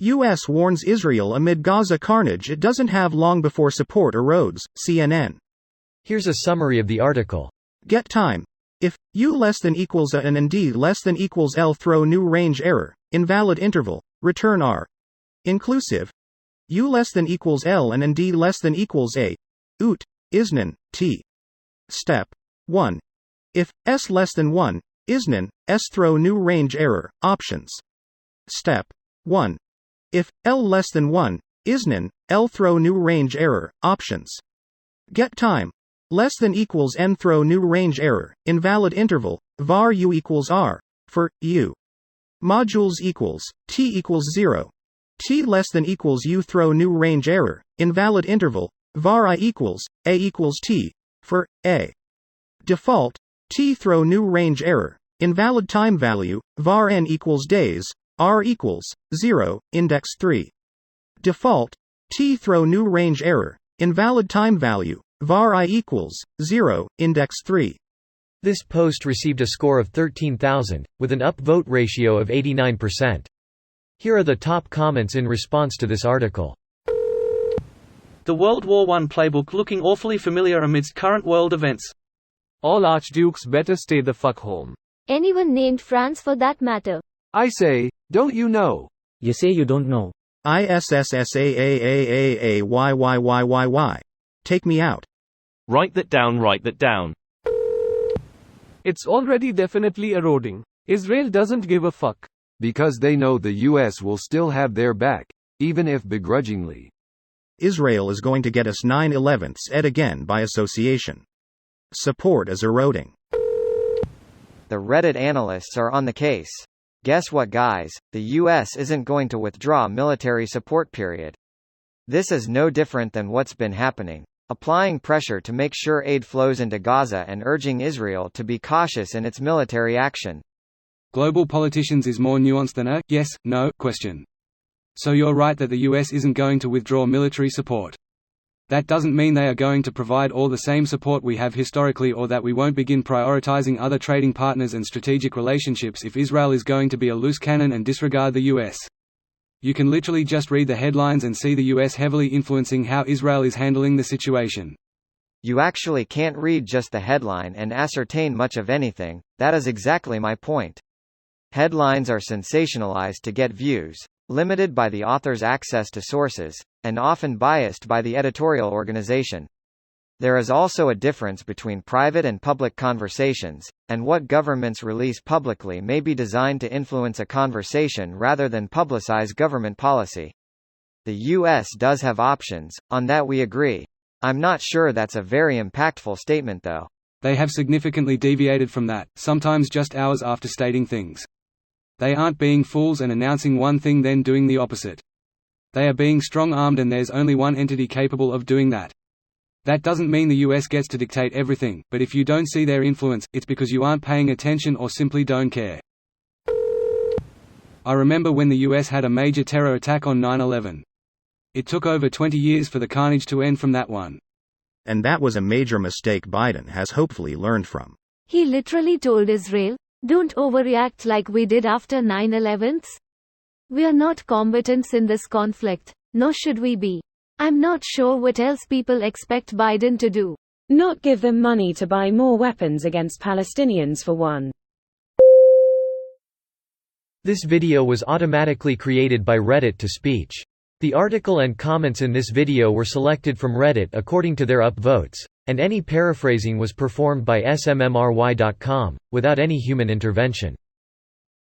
U.S. warns Israel amid Gaza carnage it doesn't have long before support erodes, CNN. Here's a summary of the article. Get time. If U less than equals A and D less than equals L, throw new range error, invalid interval, return R. Inclusive. U less than equals L and D less than equals A. Ut. Isnan, T. Step 1. If S less than 1, Isnan, S, throw new range error, options. Step 1. If L less than 1, Isnan, L, throw new range error, options. Get time. Less than equals N, throw new range error, invalid interval, var U equals R, for U. Modules equals, T equals 0. T less than equals U, throw new range error, invalid interval, var I equals, A equals T, for A. Default, T, throw new range error, invalid time value, var N equals days, R equals 0, index 3. Default, T, throw new range error, invalid time value, var I equals 0, index 3. This post received a score of 13,000, with an upvote ratio of 89%. Here are the top comments in response to this article. The World War I playbook looking awfully familiar amidst current world events. All archdukes better stay the fuck home. Anyone named France for that matter. I say, don't you know? You say you don't know. ISSSAAAAAYYYYY. Take me out. Write that down, write that down. It's already definitely eroding. Israel doesn't give a fuck. Because they know the US will still have their back, even if begrudgingly. Israel is going to get us 9/11s ed again by association. Support is eroding. The Reddit analysts are on the case. Guess what, guys? The US isn't going to withdraw military support, period. This is no different than what's been happening. Applying pressure to make sure aid flows into Gaza and urging Israel to be cautious in its military action. Global politicians is more nuanced than a yes, no question. So you're right that the US isn't going to withdraw military support. That doesn't mean they are going to provide all the same support we have historically, or that we won't begin prioritizing other trading partners and strategic relationships if Israel is going to be a loose cannon and disregard the US. You can literally just read the headlines and see the US heavily influencing how Israel is handling the situation. You actually can't read just the headline and ascertain much of anything. That is exactly my point. Headlines are sensationalized to get views, limited by the author's access to sources, and often biased by the editorial organization. There is also a difference between private and public conversations, and what governments release publicly may be designed to influence a conversation rather than publicize government policy. The US does have options, on that we agree. I'm not sure that's a very impactful statement though. They have significantly deviated from that, sometimes just hours after stating things. They aren't being fools and announcing one thing then doing the opposite. They are being strong-armed, and there's only one entity capable of doing that. That doesn't mean the US gets to dictate everything, but if you don't see their influence, it's because you aren't paying attention or simply don't care. I remember when the US had a major terror attack on 9/11. It took over 20 years for the carnage to end from that one. And that was a major mistake Biden has hopefully learned from. He literally told Israel, "Don't overreact like we did after 9/11s. We are not combatants in this conflict, nor should we be." I'm not sure what else people expect Biden to do. Not give them money to buy more weapons against Palestinians for one. This video was automatically created by Reddit to speech. The article and comments in this video were selected from Reddit according to their upvotes, and any paraphrasing was performed by smmry.com, without any human intervention.